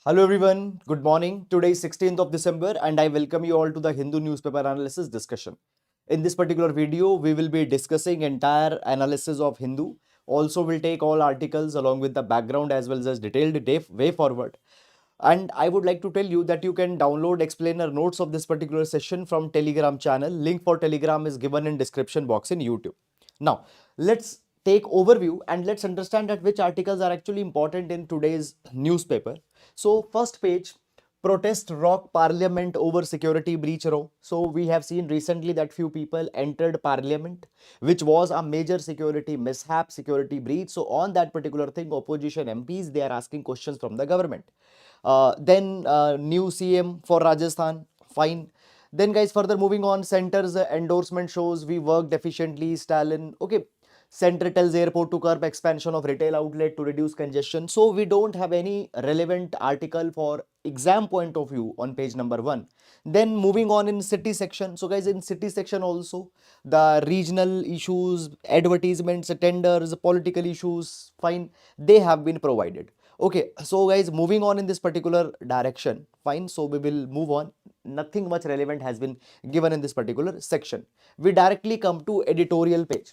Hello everyone, good morning. Today is 16th of December and I welcome you all to the Hindu newspaper analysis discussion. In this particular video, we will be discussing entire analysis of Hindu. Also, we'll take all articles along with the background as well as detailed way forward. And I would like to tell you that you can download explainer notes of this particular session from Telegram channel. Link for Telegram is given in description box in YouTube. Now, let's take overview and let's understand that which articles are actually important in today's newspaper. So first page, protest rock parliament over security breach row. So we have seen recently that few people entered parliament, which was a major security mishap, security breach. So on that particular thing, opposition MPs, they are asking questions from the government. Then new CM for Rajasthan, fine. Then guys, further moving on, center's endorsement shows we worked efficiently, Stalin. Okay, center tells airport to curb expansion of retail outlet to reduce congestion. So we don't have any relevant article for exam point of view on page number 1. Then moving on in city section. So guys, in city section also, the regional issues, advertisements, tenders, political issues, fine, they have been provided. Okay, so guys, moving on in this particular direction, fine. So we will move on. Nothing much relevant has been given in this particular section. We directly come to editorial page.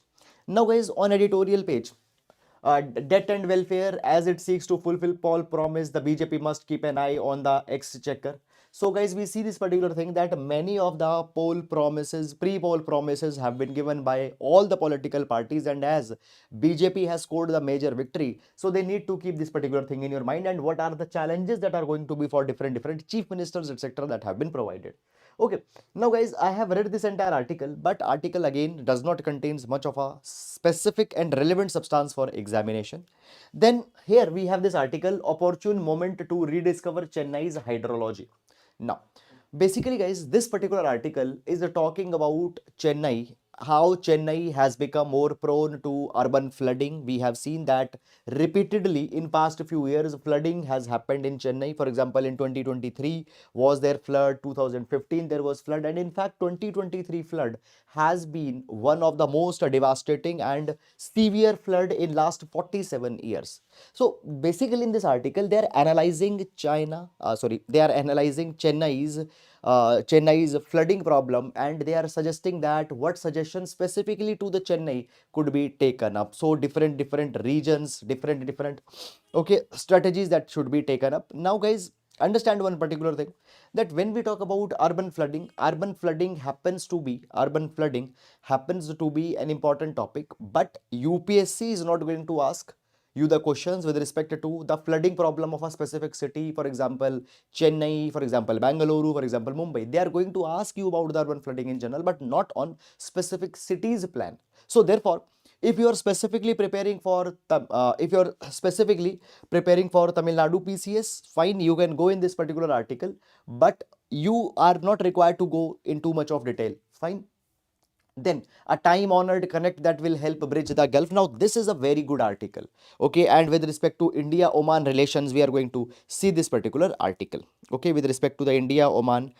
Now guys, on editorial page, debt and welfare as it seeks to fulfill Paul promise, the BJP must keep an eye on the exchequer. So guys, we see this particular thing that many of the poll promises, pre-poll promises have been given by all the political parties, and as BJP has scored the major victory, so they need to keep this particular thing in your mind and what are the challenges that are going to be for different chief ministers, etc., that have been provided. Okay, now guys, I have read this entire article, but article again does not contains much of a specific and relevant substance for examination. Then here we have this article, opportune moment to rediscover Chennai's hydrology. Now, basically guys, this particular article is talking about Chennai, how Chennai has become more prone to urban flooding. We have seen that repeatedly in past few years, flooding has happened in Chennai. For example, in 2023 was there flood, 2015 there was flood, and in fact 2023 flood has been one of the most devastating and severe flood in last 47 years. So basically in this article they are analyzing they are analyzing Chennai's flooding problem, and they are suggesting that what suggestions specifically to the Chennai could be taken up. So different regions, different okay strategies that should be taken up. Now guys, understand one particular thing, that when we talk about urban flooding happens to be an important topic, but UPSC is not going to ask you the questions with respect to the flooding problem of a specific city, for example Chennai, for example Bangalore, for example Mumbai. They are going to ask you about the urban flooding in general, but not on specific cities plan. So therefore, if you are specifically preparing for Tamil Nadu PCS, fine, you can go in this particular article, but you are not required to go in too much of detail. Fine. Then a time honored connect that will help bridge the Gulf. Now this is a very good article. Okay, and with respect to India Oman relations, we are going to see this particular article. Okay, with respect to the India Oman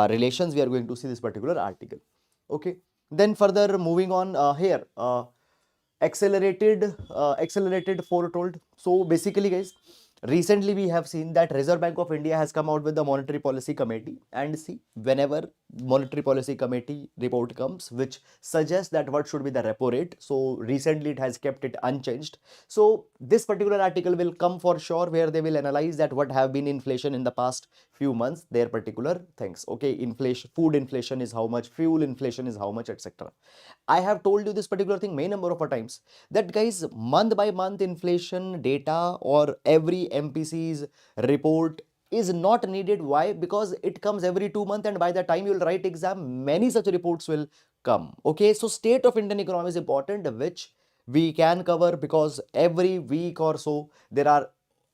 relations, we are going to see this particular article. Okay, then further moving on here, accelerated foretold. So basically guys, recently we have seen that Reserve Bank of India has come out with the monetary policy committee, and see, whenever monetary policy committee report comes which suggests that what should be the repo rate, so recently it has kept it unchanged. So this particular article will come for sure, where they will analyze that what have been inflation in the past few months, their particular things. Okay, inflation, food inflation is how much, fuel inflation is how much, etc. I have told you this particular thing many number of times, that guys, month by month inflation data or every MPC's report is not needed. Why? Because it comes every 2 months, and by the time you will write exam, many such reports will come. Okay, so state of Indian economy is important, which we can cover, because every week or so there are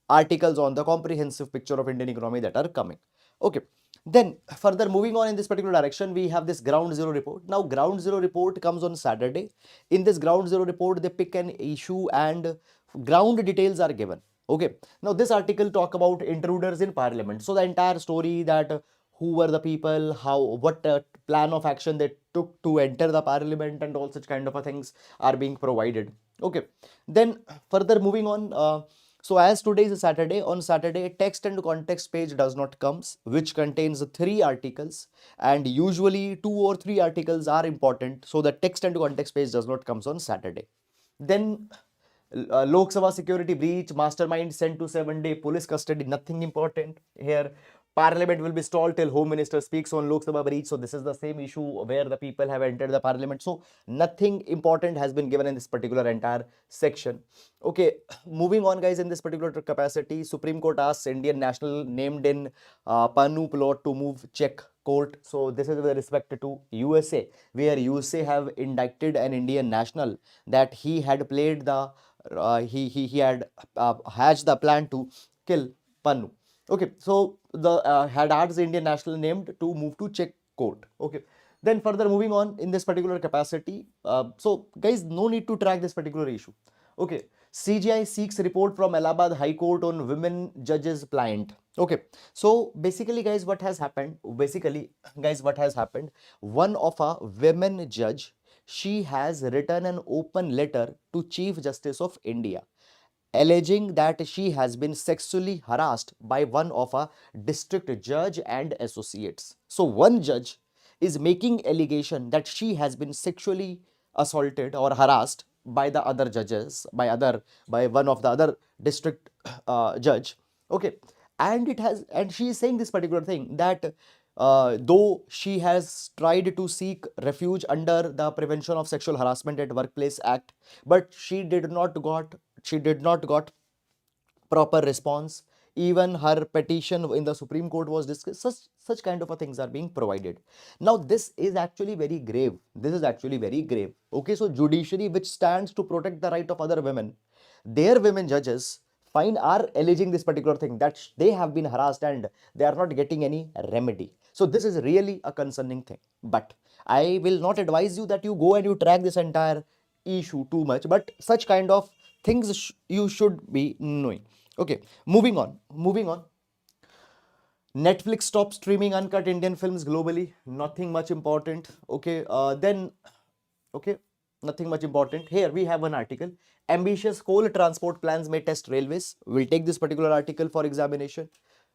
articles on the comprehensive picture of Indian economy that are coming. Okay, then further moving on in this particular direction, we have this ground zero report. Now ground zero report comes on Saturday. In this ground zero report, they pick an issue and ground details are given. Okay, now this article talk about intruders in parliament. So the entire story, that who were the people, how, what plan of action they took to enter the parliament, and all such kind of things are being provided. Okay, then further moving on, So as today is Saturday, on Saturday, text and context page does not comes, which contains 3 articles, and usually 2 or 3 articles are important. So the text and context page does not comes on Saturday. Then Lok Sabha security breach, mastermind sent to 7-day police custody, nothing important here. Parliament will be stalled till Home Minister speaks on Lok Sabha breach. So this is the same issue where the people have entered the Parliament. So nothing important has been given in this particular entire section. Okay, moving on, guys. In this particular capacity, Supreme Court asks Indian national named in Panu plot to move Czech court. So this is with respect to USA, where USA have indicted an Indian national that he had played the he had hatched the plan to kill Panu. Okay, so the had asked the Indian national named to move to Czech court. Okay, then further moving on in this particular capacity. So guys, no need to track this particular issue. Okay, CGI seeks report from Allahabad High Court on women judges pliant. Okay, so basically, guys, what has happened? One of a women judge, she has written an open letter to Chief Justice of India, alleging that she has been sexually harassed by one of a district judge and associates. So one judge is making allegation that she has been sexually assaulted or harassed by the other judges, by one of the other district judge. Okay, and she is saying this particular thing that though she has tried to seek refuge under the Prevention of Sexual Harassment at Workplace Act, but she did not got proper response. Even her petition in the Supreme Court was discussed. Such kind of things are being provided. Now this is actually very grave. Okay, so judiciary, which stands to protect the right of other women, their women judges fine are alleging this particular thing, that they have been harassed and they are not getting any remedy. So this is really a concerning thing. But I will not advise you that you go and you track this entire issue too much, but such kind of things you should be knowing. Okay, moving on. Netflix stops streaming uncut Indian films globally. Nothing much important. Okay, okay, nothing much important. Here we have one article. Ambitious coal transport plans may test railways. We'll take this particular article for examination.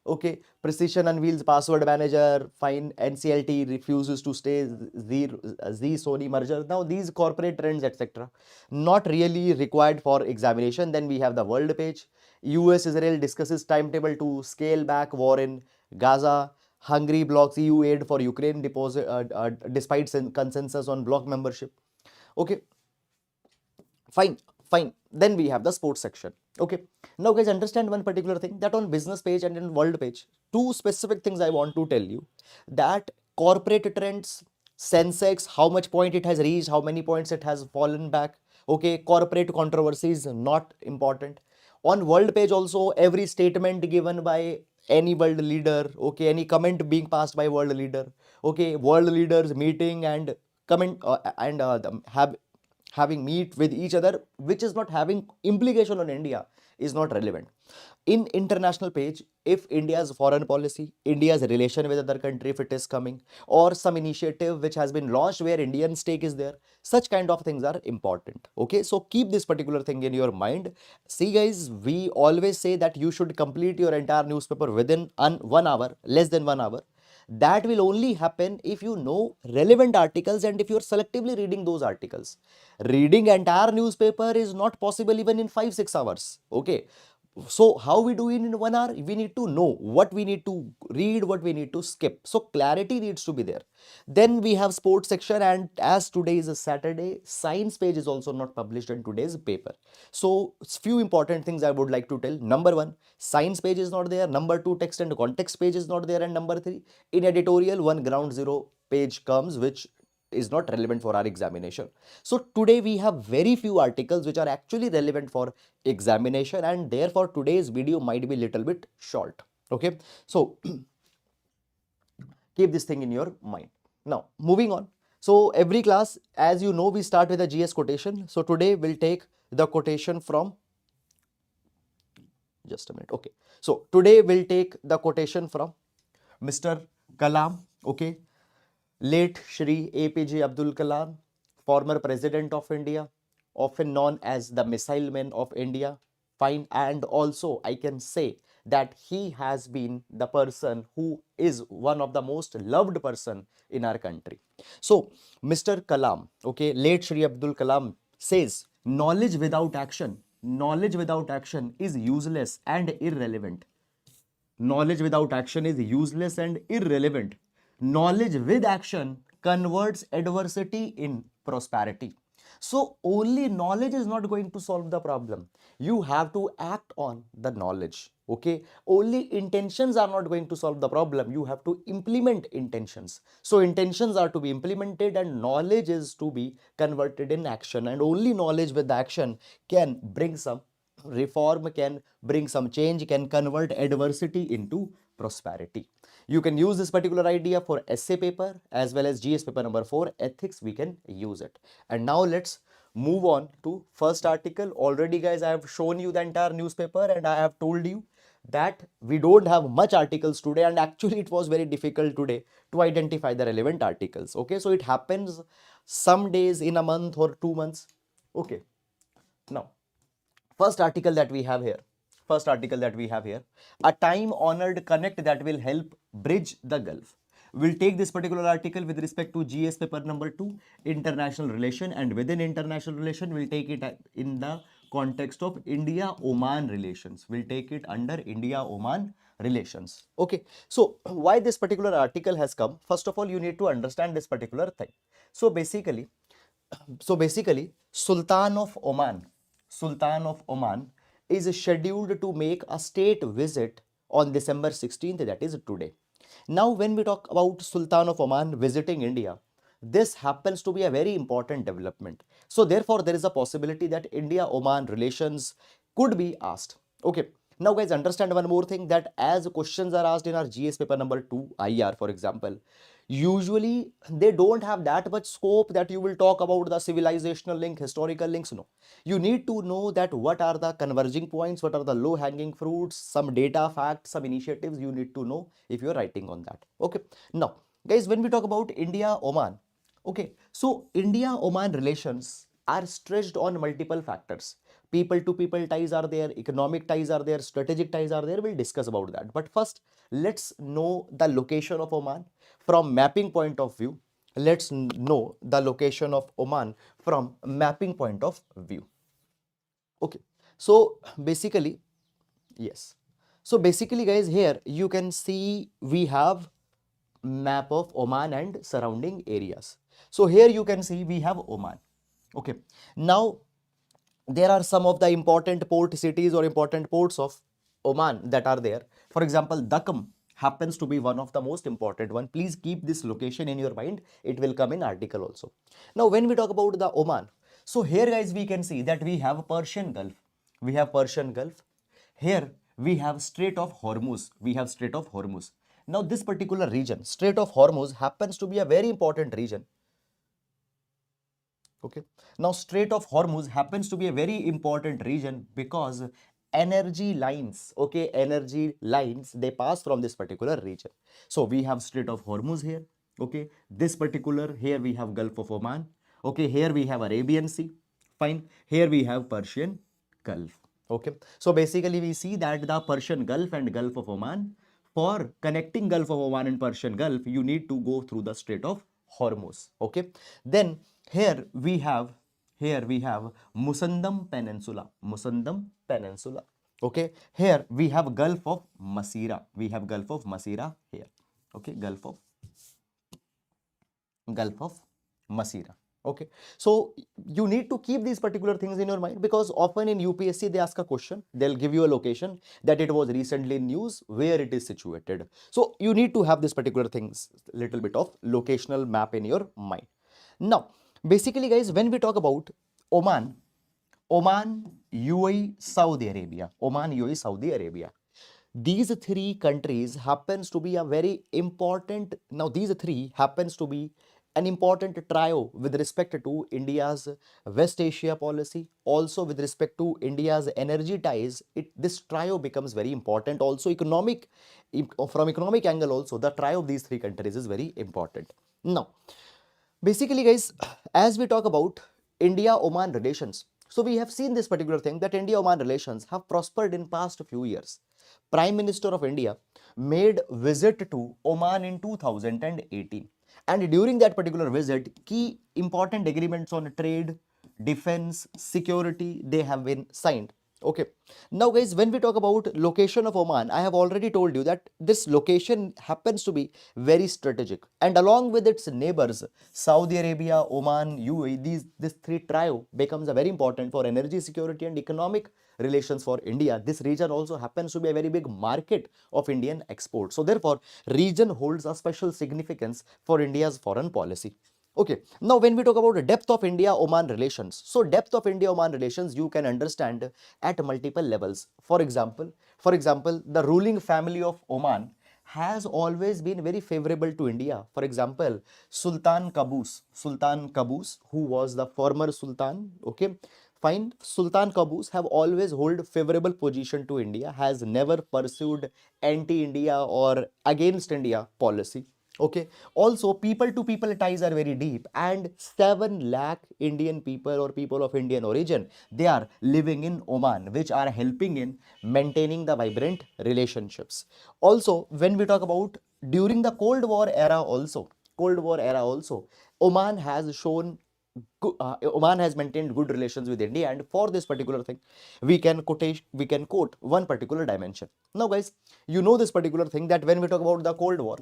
Okay, Precision unveils password manager. Fine, NCLT refuses to stay Z Sony merger. Now these corporate trends, etc., not really required for examination. Then we have the world page. US Israel discusses timetable to scale back war in Gaza. Hungary blocks EU aid for Ukraine deposit, despite consensus on bloc membership. Okay, fine. Then we have the sports section. Okay, now guys, understand one particular thing, that on business page and in world page, two specific things I want to tell you, that corporate trends, Sensex, how much point it has reached, how many points it has fallen back. Okay, corporate controversies not important. On world page also, every statement given by any world leader, okay, any comment being passed by world leader, okay, world leaders meeting and comment have having meet with each other, which is not having implication on India, is not relevant. In international page, if India's foreign policy, India's relation with other country, if it is coming, or some initiative which has been launched where Indian stake is there, such kind of things are important. Okay, so keep this particular thing in your mind. See guys, we always say that you should complete your entire newspaper within 1 hour, less than 1 hour. That will only happen if you know relevant articles and if you are selectively reading those articles. Reading entire newspaper is not possible even in 5-6 hours. Okay, so how we do it in 1 hour? We need to know what we need to read, what we need to skip. So clarity needs to be there. Then we have sports section, and as today is a Saturday, science page is also not published in today's paper. So few important things I would like to tell. Number one, science page is not there. Number two, text and context page is not there. And number three, in editorial, one ground zero page comes, which is not relevant for our examination. So today we have very few articles which are actually relevant for examination, and therefore today's video might be little bit short. Okay, so keep this thing in your mind. Now moving on. So every class, as you know, we start with a GS quotation. So today we'll take the quotation from, just a minute. Okay, so today we'll take the quotation from Mr. Kalam. Okay, late Shri APJ Abdul Kalam, former president of India, often known as the missile man of India, fine, and also I can say that he has been the person who is one of the most loved person in our country. So Mr. Kalam, okay, late Shri Abdul Kalam says, knowledge without action is useless and irrelevant. Knowledge without action is useless and irrelevant. Knowledge with action converts adversity in prosperity. So only knowledge is not going to solve the problem. You have to act on the knowledge. Okay. Only intentions are not going to solve the problem. You have to implement intentions. So intentions are to be implemented and knowledge is to be converted in action. And only knowledge with action can bring some reform, can bring some change, can convert adversity into prosperity. You can use this particular idea for essay paper as well as GS paper number 4 ethics. We can use it. And now let's move on to first article. Already guys, I have shown you the entire newspaper and I have told you that we don't have much articles today, and actually it was very difficult today to identify the relevant articles. Okay, so it happens some days in a month or 2 months. Okay, now first article that we have here, a time honored connect that will help bridge the gulf. We'll take this particular article with respect to GS paper number 2, international relation, and within international relation we'll take it in the context of India Oman relations. We'll take it under India Oman relations. Okay, so why this particular article has come? First of all, you need to understand this particular thing. So basically, Sultan of Oman is scheduled to make a state visit on December 16th, that is today. Now, when we talk about Sultan of Oman visiting India, this happens to be a very important development. So, therefore, there is a possibility that India-Oman relations could be asked. Okay. Now, guys, understand one more thing, that as questions are asked in our GS paper number 2, IR, for example, usually they don't have that much scope that you will talk about the civilizational link, historical links. No, you need to know that what are the converging points, what are the low hanging fruits, some data, facts, some initiatives you need to know if you are writing on that. Okay, now guys, when we talk about India Oman, okay, so India Oman relations are stretched on multiple factors. People to people ties are there, economic ties are there, strategic ties are there. We'll discuss about that. But first, let's know the location of Oman from mapping point of view. Let's know the location of Oman from mapping point of view. Okay, so basically, yes. So basically, guys, here you can see we have map of Oman and surrounding areas. So here you can see we have Oman. Okay, now there are some of the important port cities or important ports of Oman that are there. For example, Dakam happens to be one of the most important one. Please keep this location in your mind. It will come in article also. Now, when we talk about the Oman, so here guys, we can see that we have Persian Gulf. We have Persian Gulf. Here we have Strait of Hormuz. We have Strait of Hormuz. Now, this particular region, Strait of Hormuz, happens to be a very important region. Okay. Now, Strait of Hormuz happens to be a very important region because energy lines, okay, energy lines, they pass from this particular region. So, we have Strait of Hormuz here, okay. This particular, here we have Gulf of Oman, okay. Here we have Arabian Sea, fine. Here we have Persian Gulf, okay. So, basically we see that the Persian Gulf and Gulf of Oman, for connecting Gulf of Oman and Persian Gulf, you need to go through the Strait of Hormuz, okay. Then here we have Musandam Peninsula, okay. Here we have Gulf of Masira, here, okay, Gulf of Masira. Okay, so you need to keep these particular things in your mind, because often in UPSC they ask a question, they'll give you a location that it was recently in news, where it is situated. So you need to have this particular things, little bit of locational map in your mind. Now, basically guys, when we talk about Oman, UAE, Saudi Arabia, these three countries happens to be a very important, now these three happens to be an important trio with respect to India's West Asia policy, also with respect to India's energy ties. This trio becomes very important. Also from economic angle also, the trio of these three countries is very important. Now, basically guys, as we talk about India-Oman relations, So we have seen this particular thing that India-Oman relations have prospered in past few years. Prime Minister of India made visit to Oman in 2018, and during that particular visit, key important agreements on trade, defense, security, they have been signed. Okay. Now, guys, when we talk about location of Oman, I have already told you that this location happens to be very strategic, and along with its neighbors, Saudi Arabia, Oman, UAE, this three trio becomes a very important for energy security and economic relations for India. This region also happens to be a very big market of Indian export. So therefore, region holds a special significance for India's foreign policy. Okay, now when we talk about the depth of India-Oman relations, so depth of India-Oman relations you can understand at multiple levels. For example, the ruling family of Oman has always been very favorable to India. For example, Sultan Qaboos, who was the former Sultan, okay, fine, Sultan Qaboos have always hold favorable position to India, has never pursued anti-India or against India policy. Okay, also people to people ties are very deep, and 7 lakh Indian people or people of Indian origin, they are living in Oman, which are helping in maintaining the vibrant relationships. Also, when we talk about during the Cold War era also, Oman has shown Oman has maintained good relations with India, and for this particular thing, we can quote one particular dimension. Now, guys, you know this particular thing that when we talk about the Cold War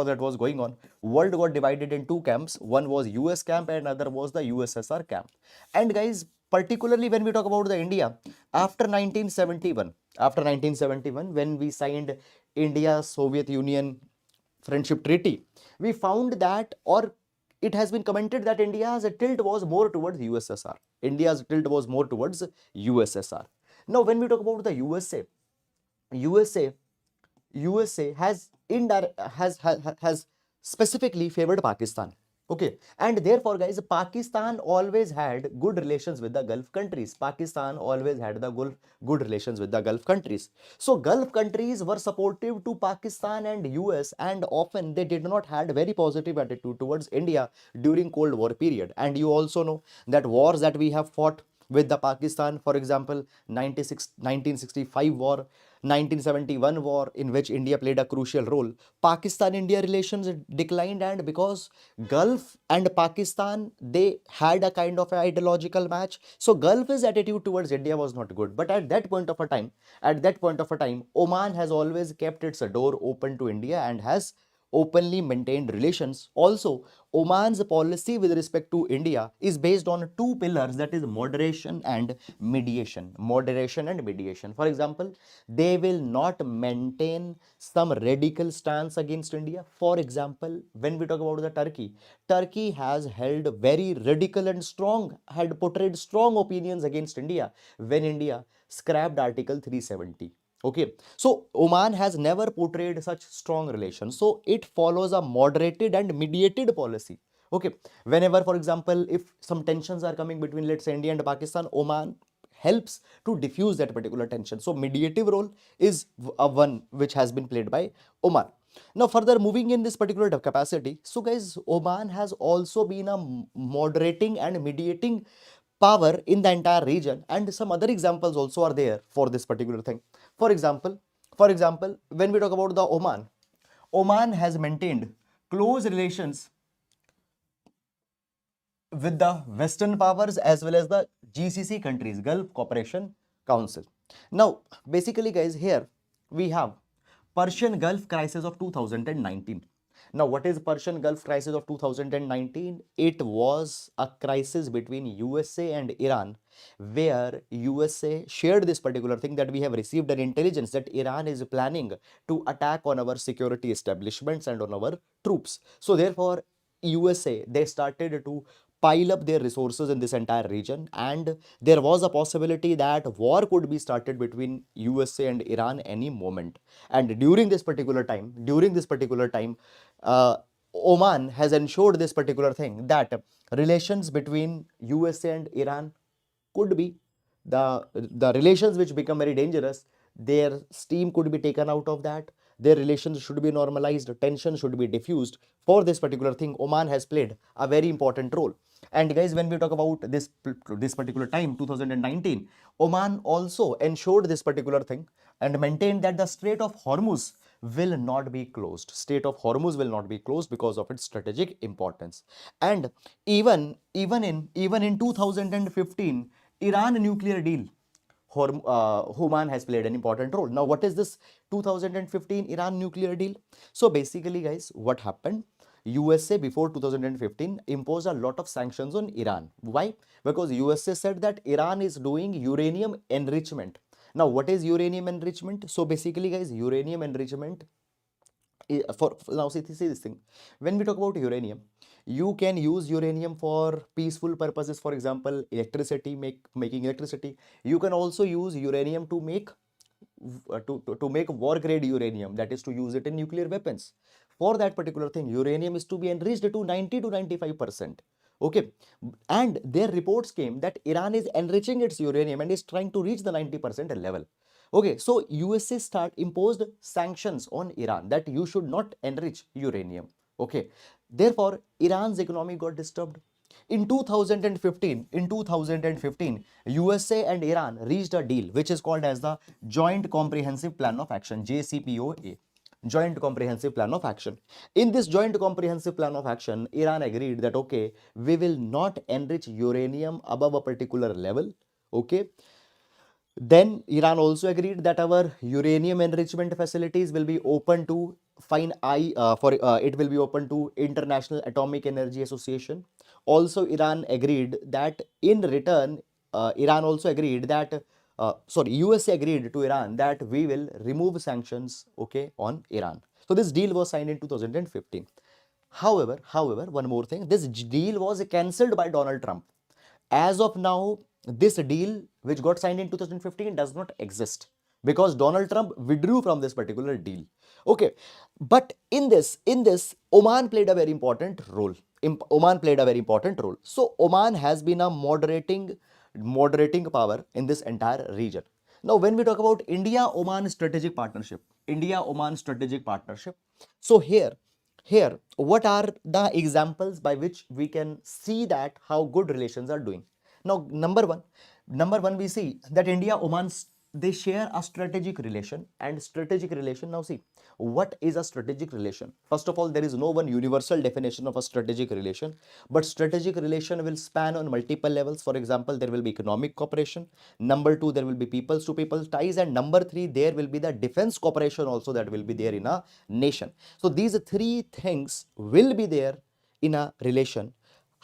that was going on, world got divided in two camps. One was US camp and other was the USSR camp. And guys, particularly when we talk about the India, after 1971, when we signed India Soviet Union friendship treaty, we found that, or it has been commented that India's tilt was more towards USSR. India's tilt was more towards USSR. Now, when we talk about the USA, USA has has specifically favored Pakistan. Okay, and therefore, guys, Pakistan always had good relations with the Gulf countries. Pakistan always had the good relations with the Gulf countries. So Gulf countries were supportive to Pakistan and US, and often they did not had very positive attitude towards India during Cold War period. And you also know that wars that we have fought with the Pakistan, for example, 1965 war, 1971 war, in which India played a crucial role. Pakistan-India relations declined, and because Gulf and Pakistan, they had a kind of ideological match, so Gulf's attitude towards India was not good. But at that point of a time, Oman has always kept its door open to India and has openly maintained relations. Also, Oman's policy with respect to India is based on two pillars, that is moderation and mediation. Moderation and mediation. For example, they will not maintain some radical stance against India. For example, when we talk about the Turkey has held very radical and strong, had portrayed strong opinions against India when India scrapped Article 370. Okay, so Oman has never portrayed such strong relations. So it follows a moderated and mediated policy. Okay, whenever, for example, if some tensions are coming between, let's say, India and Pakistan, Oman helps to diffuse that particular tension. So mediative role is a one which has been played by Oman. Now, further moving in this particular capacity, so guys, Oman has also been a moderating and mediating power in the entire region, and some other examples also are there for this particular thing. For example, when we talk about the Oman has maintained close relations with the Western powers as well as the GCC countries, Gulf Cooperation Council. Now, basically, guys, here we have Persian Gulf crisis of 2019. Now, what is Persian Gulf crisis of 2019? It was a crisis between USA and Iran, where USA shared this particular thing that we have received an intelligence that Iran is planning to attack on our security establishments and on our troops. So therefore, USA, they started to pile up their resources in this entire region, and there was a possibility that war could be started between USA and Iran any moment. And during this particular time, uh, Oman has ensured this particular thing, that relations between USA and Iran could be the relations which become very dangerous, their steam could be taken out of that. their relations should be normalized, tension should be diffused. For this particular thing, Oman has played a very important role. And guys, when we talk about this particular time, 2019, Oman also ensured this particular thing and maintained that the Strait of Hormuz will not be closed. Strait of Hormuz will not be closed because of its strategic importance. And even in 2015, Iran nuclear deal, Oman has played an important role. Now, what is this 2015 Iran nuclear deal? So basically, guys, what happened? USA before 2015 imposed a lot of sanctions on Iran. Why? Because USA said that Iran is doing uranium enrichment. Now, what is uranium enrichment? So basically, guys, uranium enrichment for now, see this thing. When we talk about uranium, you can use uranium for peaceful purposes. For example, electricity, making electricity. You can also use uranium to make to make war grade uranium, that is to use it in nuclear weapons. For that particular thing, uranium is to be enriched to 90 to 95%. Okay, and their reports came that Iran is enriching its uranium and is trying to reach the 90% level. Okay, so USA imposed sanctions on Iran that you should not enrich uranium. Okay, therefore Iran's economy got disturbed. In 2015, USA and Iran reached a deal which is called as the Joint Comprehensive Plan of Action, JCPOA. Joint Comprehensive Plan of Action. In this Joint Comprehensive Plan of Action, Iran agreed that okay, we will not enrich uranium above a particular level. Okay, then Iran also agreed that our uranium enrichment facilities will be open to it will be open to International Atomic Energy Association. Also, Iran agreed that in return, Iran also agreed that USA agreed to Iran that we will remove sanctions, okay, on Iran. So this deal was signed in 2015. However, one more thing, this deal was cancelled by Donald Trump. As of now, this deal which got signed in 2015 does not exist because Donald Trump withdrew from this particular deal. Okay, but in this, Oman played a very important role. Oman played a very important role. So Oman has been a moderating power in this entire region. Now, when we talk about India-Oman strategic partnership, India-Oman strategic partnership. So here, what are the examples by which we can see that how good relations are doing? Now, number one, we see that India, Oman, they share a strategic relation, and strategic relation. Now, see, what is a strategic relation? First of all, there is no one universal definition of a strategic relation, but strategic relation will span on multiple levels. For example, there will be economic cooperation. Number two, there will be people to people ties, and number three, there will be the defense cooperation also that will be there in a nation. So these three things will be there in a relation.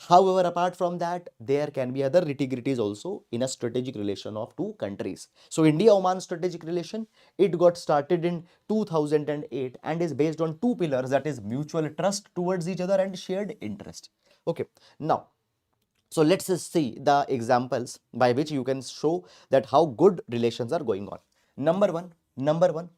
However, apart from that, there can be other nitty-gritties also in a strategic relation of two countries. So India-Oman strategic relation, it got started in 2008 and is based on two pillars, that is mutual trust towards each other and shared interest. Okay, now, so let's just see the examples by which you can show that how good relations are going on. Number one,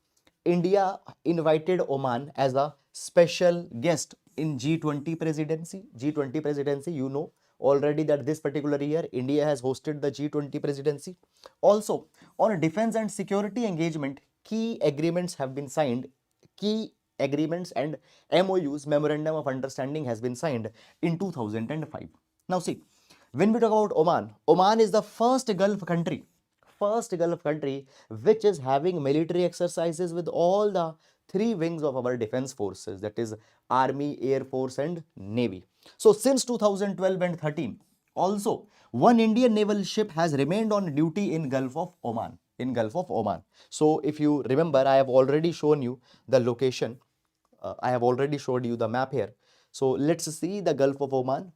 India invited Oman as a special guest in G20 presidency. G20 presidency, you know already that this particular year India has hosted the G20 presidency. Also, on defense and security engagement, key agreements have been signed. Key agreements and MOUs, Memorandum of Understanding, has been signed in 2005. Now see, when we talk about Oman, Oman is the first Gulf country which is having military exercises with all the three wings of our defense forces, that is Army, Air Force and Navy. So since 2012 and 13, also one Indian naval ship has remained on duty in Gulf of Oman. So if you remember, I have already shown you the location. I have already showed you the map here. So let's see the Gulf of Oman.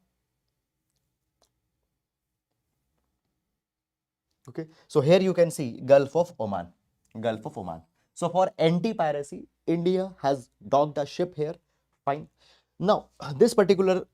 Okay, so here you can see Gulf of Oman. So for anti-piracy, India has docked a ship here. Fine. Now this particular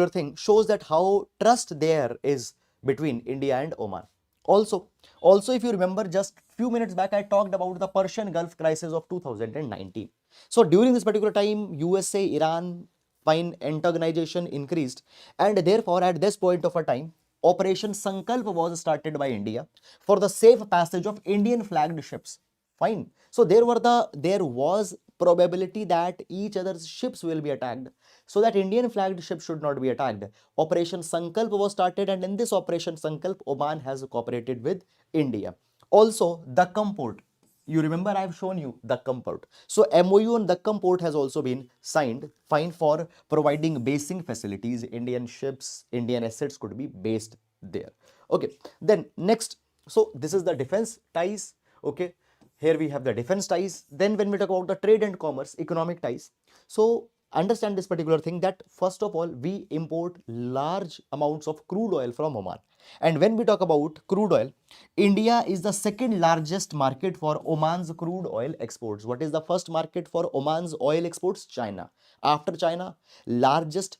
thing shows that how trust there is between India and Oman. Also, if you remember, just few minutes back I talked about the Persian Gulf crisis of 2019. So during this particular time, USA, Iran, fine, antagonization increased, and therefore at this point of a time, Operation Sankalp was started by India for the safe passage of Indian flagged ships. Fine. So there was probability that each other's ships will be attacked. So that Indian flagged ship should not be attacked. Operation Sankalp was started, and in this Operation Sankalp, Oman has cooperated with India. Also, the Port. You remember I've shown you the Port. So MOU on the Port has also been signed, fine, for providing basing facilities. Indian ships, Indian assets could be based there. Okay. Then next, so this is the defense ties. Okay. Here we have the defense ties. Then when we talk about the trade and commerce, economic ties. So understand this particular thing, that first of all, we import large amounts of crude oil from Oman. And when we talk about crude oil, India is the second largest market for Oman's crude oil exports. What is the first market for Oman's oil exports? China. After China, largest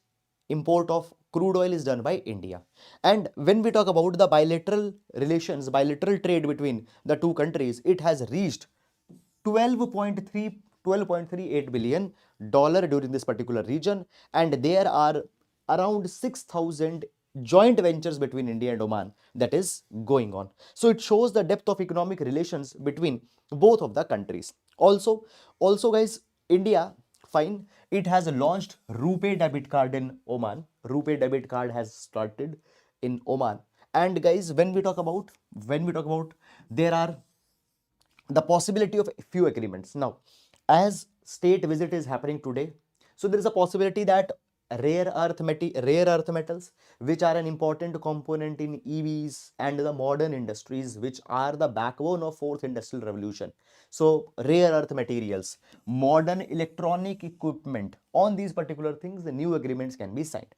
import of crude oil is done by India. And when we talk about the bilateral relations, bilateral trade between the two countries, it has reached 12.38 billion dollar during this particular region, and there are around 6,000 joint ventures between India and Oman that is going on. So it shows the depth of economic relations between both of the countries. Also guys, India, fine, it has launched RuPay debit card in Oman. RuPay debit card has started in Oman. And guys, when we talk about there are the possibility of few agreements. Now, as state visit is happening today, so there is a possibility that rare earth metals, which are an important component in EVs and the modern industries, which are the backbone of fourth industrial revolution. So rare earth materials, modern electronic equipment, on these particular things, the new agreements can be signed.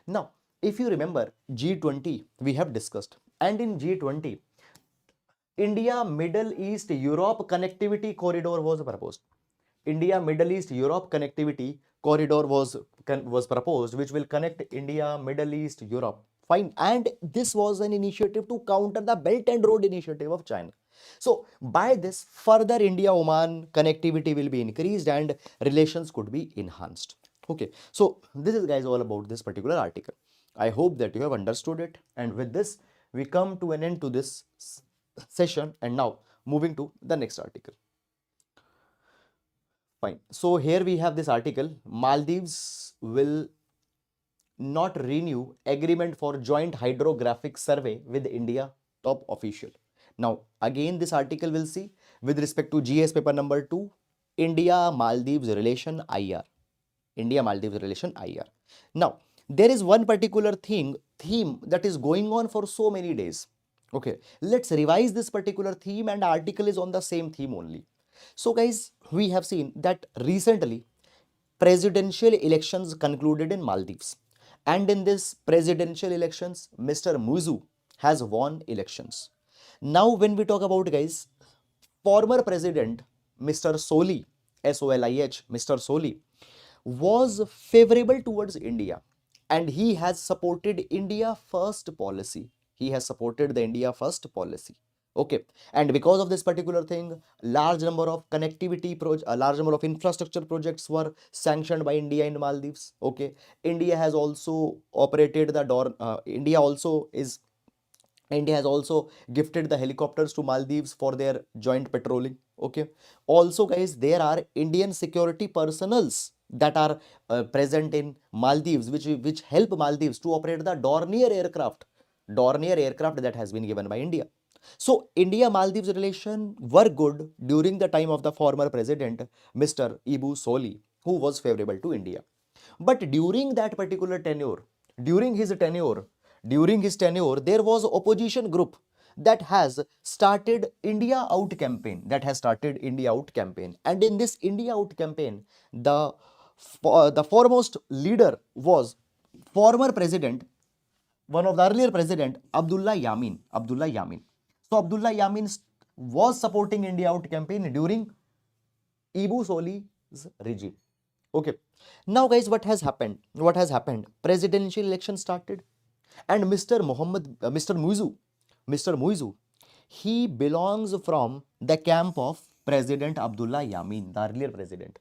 Now, if you remember G20, we have discussed, and in G20, India, Middle East, Europe connectivity corridor was proposed. India, Middle East, Europe connectivity corridor was proposed, which will connect India, Middle East, Europe. Fine. And this was an initiative to counter the Belt and Road Initiative of China. So by this, further India-Oman connectivity will be increased and relations could be enhanced. Okay. So this is, guys, all about this particular article. I hope that you have understood it. And with this, we come to an end to this session, and now moving to the next article. Fine. So here we have this article. Maldives will not renew agreement for joint hydrographic survey with India, top official. Now again, this article will see with respect to GS paper number 2, India Maldives relation IR. India Maldives relation IR. Now there is one particular theme that is going on for so many days. Okay, let's revise this particular theme, and article is on the same theme only. So guys, we have seen that recently presidential elections concluded in Maldives, and in this presidential elections, Mr. Muzu has won elections. Now when we talk about, guys, former president Mr. Solih, SOLIH, Mr. Solih, was favorable towards India, and he has supported India first policy. He has supported the India first policy. Okay, and because of this particular thing, large number of connectivity projects, a large number of infrastructure projects were sanctioned by India in Maldives. Okay, India has also operated the door. India has also gifted the helicopters to Maldives for their joint patrolling. Okay. Also, guys, there are Indian security personnels that are present in Maldives, which help Maldives to operate the Dornier aircraft. Dornier aircraft that has been given by India. So India-Maldives relation were good during the time of the former president, Mr. Ibu Solih, who was favorable to India. But during that particular tenure, during his tenure, there was opposition group that has started India Out campaign. And in this India Out campaign, the foremost leader was former president, one of the earlier president, Abdullah Yamin. So Abdullah Yamin was supporting India Out campaign during Ibu Solih's regime. Okay. Now, guys, what has happened? Presidential election started, and Mr. Muizu, he belongs from the camp of President Abdullah Yamin, the earlier president.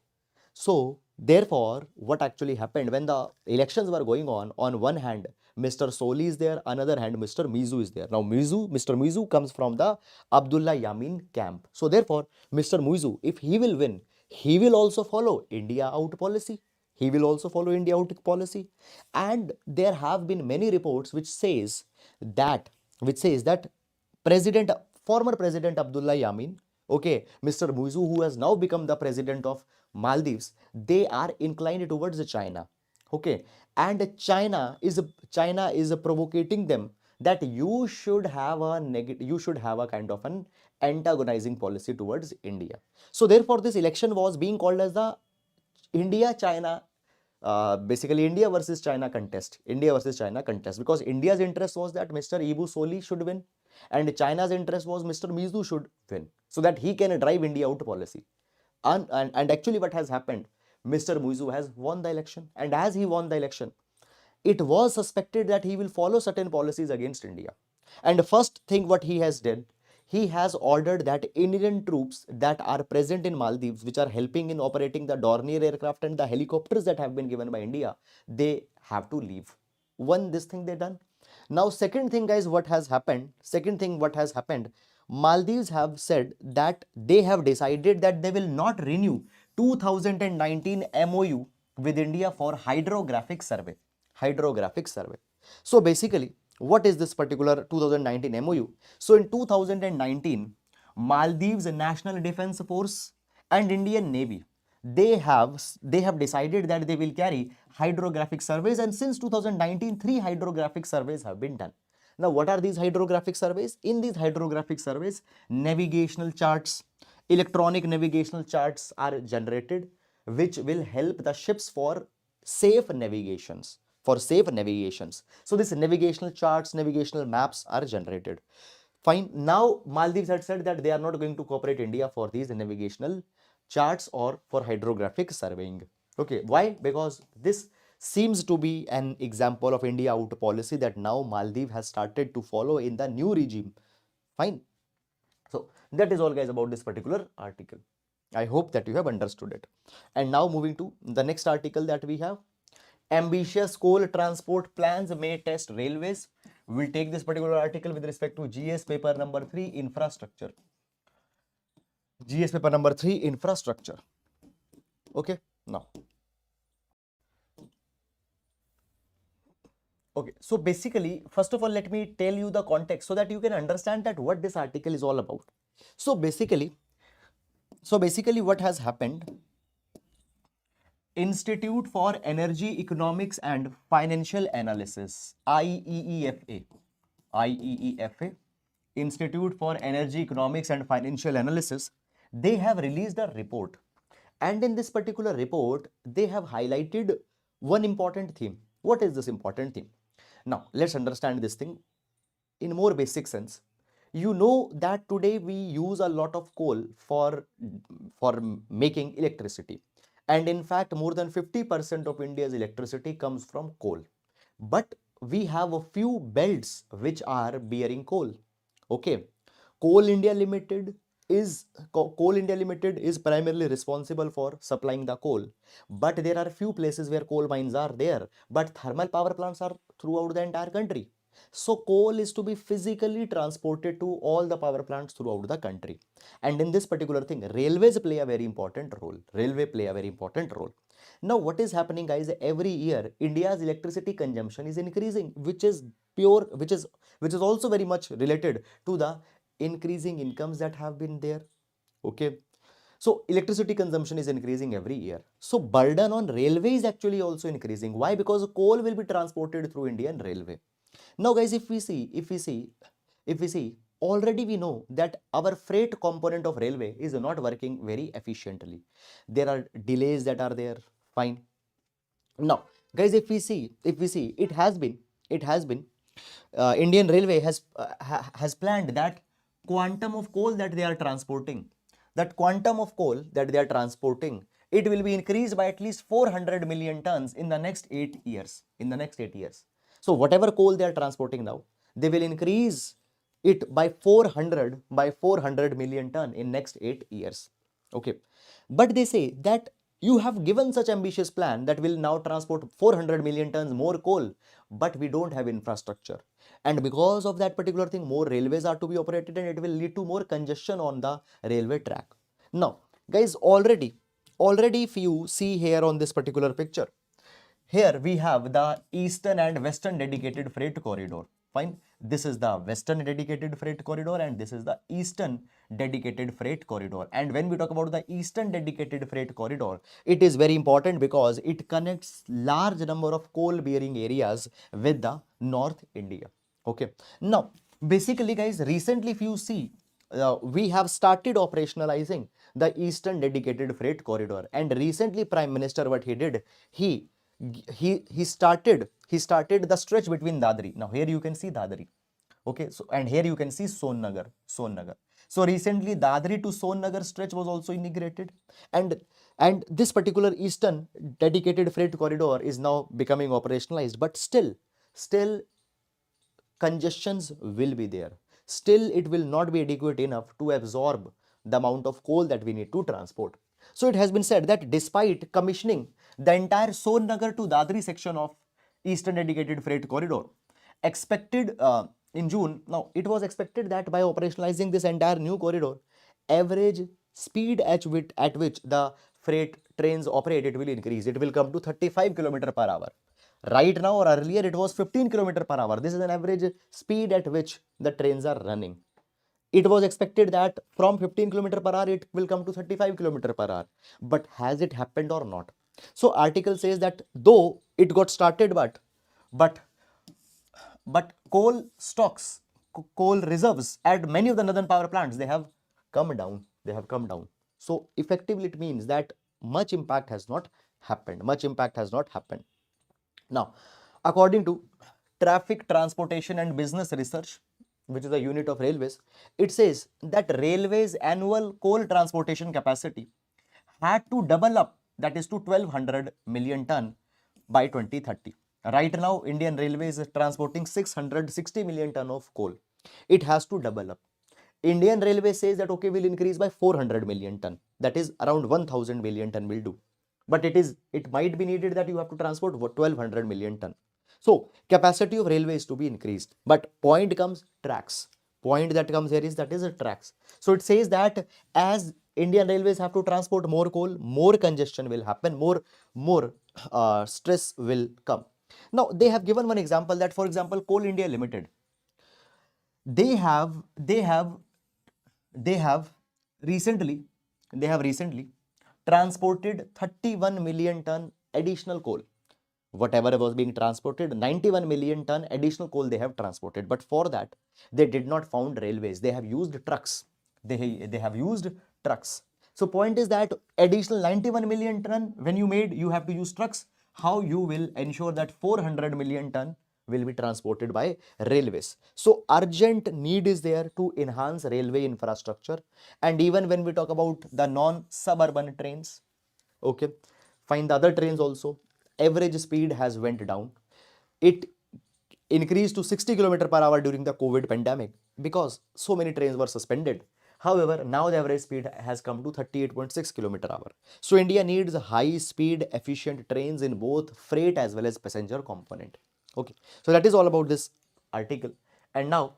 So Therefore, what actually happened when the elections were going on one hand, Mr. Soli is there, another hand, Mr. Mizu is there. Now, Mr. Mizu comes from the Abdullah Yamin camp. So, therefore, Mr. Mizu, if he will win, he will also follow India out policy. He will also follow India out policy. And there have been many reports that which says that President, former President Abdullah Yamin, okay, Mr. Muizu, who has now become the president of Maldives, they are inclined towards China, okay, and China is provocating them that you should have a kind of an antagonizing policy towards India. So therefore, this election was being called as the India China, basically India versus China contest. India versus China contest, because India's interest was that Mr. Ibu Soli should win, and China's interest was Mr. Mizu should win, so that he can drive India out policy. And actually, what has happened? Mr. Mizu has won the election, and as he won the election, it was suspected that he will follow certain policies against India. And the first thing what he has done, he has ordered that Indian troops that are present in Maldives, which are helping in operating the Dornier aircraft and the helicopters that have been given by India, they have to leave. One, this thing they done. Now, second thing, guys, what has happened? Second thing, what has happened? Maldives have said that they have decided that they will not renew 2019 MOU with India for hydrographic survey. Hydrographic survey. So basically, what is this particular 2019 MOU? So in 2019, Maldives National Defense Force and Indian Navy, they have decided that they will carry hydrographic surveys, and since 2019, 3 hydrographic surveys have been done. Now, what are these hydrographic surveys? In these hydrographic surveys, navigational charts, electronic navigational charts are generated, which will help the ships for safe navigations. So these navigational charts, navigational maps are generated. Fine. Now, Maldives had said that they are not going to cooperate India for these navigational charts or for hydrographic surveying. Okay. Why? Because this seems to be an example of India out policy that now Maldives has started to follow in the new regime. Fine. So that is all, guys, about this particular article. I hope that you have understood it. And now moving to the next article that we have. Ambitious coal transport plans may test railways. We'll take this particular article with respect to GS paper number 3, infrastructure. GS paper number 3, infrastructure. Okay, now. Okay, so basically, first of all, let me tell you the context so that you can understand that what this article is all about. So basically, what has happened? Institute for Energy Economics and Financial Analysis, IEEFA, Institute for Energy Economics and Financial Analysis, they have released a report. And in this particular report, they have highlighted one important theme. What is this important theme? Now, let's understand this thing in more basic sense. You know that today we use a lot of coal for making electricity. And in fact, more than 50% of India's electricity comes from coal. But we have a few belts which are bearing coal. Okay. Coal India Limited is primarily responsible for supplying the coal. But there are few places where coal mines are there. But thermal power plants are throughout the entire country. So coal is to be physically transported to all the power plants throughout the country. And in this particular thing, railways play a very important role. Now, what is happening, guys? Every year, India's electricity consumption is increasing, which is also very much related to the increasing incomes that have been there. Okay. So electricity consumption is increasing every year. So burden on railway is actually also increasing. Why? Because coal will be transported through Indian railway. Now, guys, if we see, already we know that our freight component of railway is not working very efficiently. There are delays that are there. Fine. Now, guys, if we see, it has been, Indian Railway has planned that quantum of coal that they are transporting, it will be increased by at least 400 million tons in the next 8 years. So whatever coal they are transporting now, they will increase it by 400 million ton in next 8 years. Okay. But they say that You have given such ambitious plan that will now transport 400 million tons more coal, but we don't have infrastructure. And because of that particular thing, more railways are to be operated and it will lead to more congestion on the railway track. Now, guys, already if you see here on this particular picture, here we have the eastern and western dedicated freight corridor. Fine. This is the western dedicated freight corridor and this is the eastern dedicated freight corridor. And when we talk about the eastern dedicated freight corridor, it is very important because it connects large number of coal bearing areas with the North India. Okay. Now, basically guys, recently if you see, we have started operationalizing the eastern dedicated freight corridor, and recently Prime Minister, what he did, he started the stretch between Dadri. Now here you can see Dadri. Okay, so and here you can see Sonnagar. So recently Dadri to Sonnagar stretch was also inaugurated, and this particular eastern dedicated freight corridor is now becoming operationalized. But still congestions will be there. Still, it will not be adequate enough to absorb the amount of coal that we need to transport. So it has been said that despite commissioning the entire Sonnagar to Dadri section of Eastern Dedicated Freight Corridor, expected in June, now it was expected that by operationalizing this entire new corridor, average speed at which the freight trains operate, it will increase. It will come to 35 km per hour. Right now or earlier it was 15 km per hour. This is an average speed at which the trains are running. It was expected that from 15 km per hour it will come to 35 km per hour. But has it happened or not? So article says that though it got started, but coal stocks, coal reserves at many of the northern power plants, they have come down. So effectively it means that much impact has not happened. Now, according to Traffic, Transportation and Business Research, which is a unit of railways, it says that railways annual coal transportation capacity had to double up, that is to 1200 million ton by 2030. Right now, Indian Railways is transporting 660 million ton of coal. It has to double up. Indian Railway says that okay, will increase by 400 million ton. That is around 1000 million ton will do. But it might be needed that you have to transport 1200 million ton. So capacity of railway is to be increased. But point comes tracks. Point that comes here is that is a tracks. So it says that as Indian Railways have to transport more coal, more congestion will happen, more stress will come. Now they have given one example that, for example, Coal India Limited, they have recently transported 31 million ton additional coal. Whatever was being transported, 91 million ton additional coal they have transported. But for that, they did not found railways. They have used trucks. They have used trucks. So point is that additional 91 million ton, when you have to use trucks. How you will ensure that 400 million ton will be transported by railways? So urgent need is there to enhance railway infrastructure. And even when we talk about the non-suburban trains, okay, find the other trains also, average speed has went down. It increased to 60 km per hour during the COVID pandemic because so many trains were suspended. However, now the average speed has come to 38.6 km hour. So India needs high speed efficient trains in both freight as well as passenger component. Okay, so that is all about this article. And now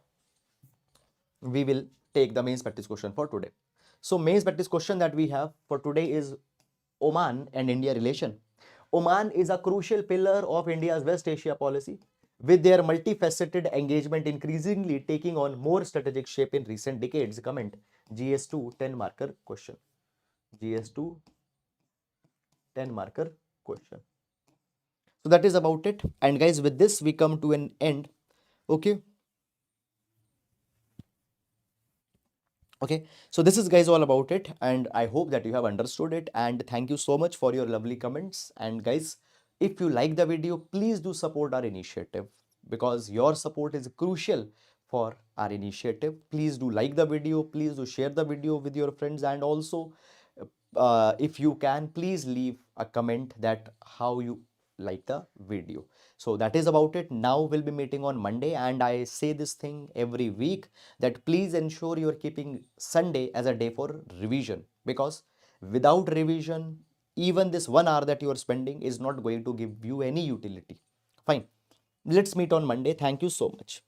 we will take the mains practice question for today. So mains practice question that we have for today is Oman and India relation. Oman is a crucial pillar of India's West Asia policy, with their multifaceted engagement increasingly taking on more strategic shape in recent decades. Comment GS2 10 marker question. GS2 10 marker question. So that is about it. And guys, with this we come to an end. Okay. Okay, so this is guys all about it, and I hope that you have understood it, and thank you so much for your lovely comments. And guys, if you like the video, please do support our initiative because your support is crucial for our initiative. Please do like the video, please do share the video with your friends, and also if you can, please leave a comment that how you like the video. So that is about it. Now we'll be meeting on Monday, and I say this thing every week that please ensure you are keeping Sunday as a day for revision, because without revision even this 1 hour that you are spending is not going to give you any utility. Fine. Let's meet on Monday. Thank you so much.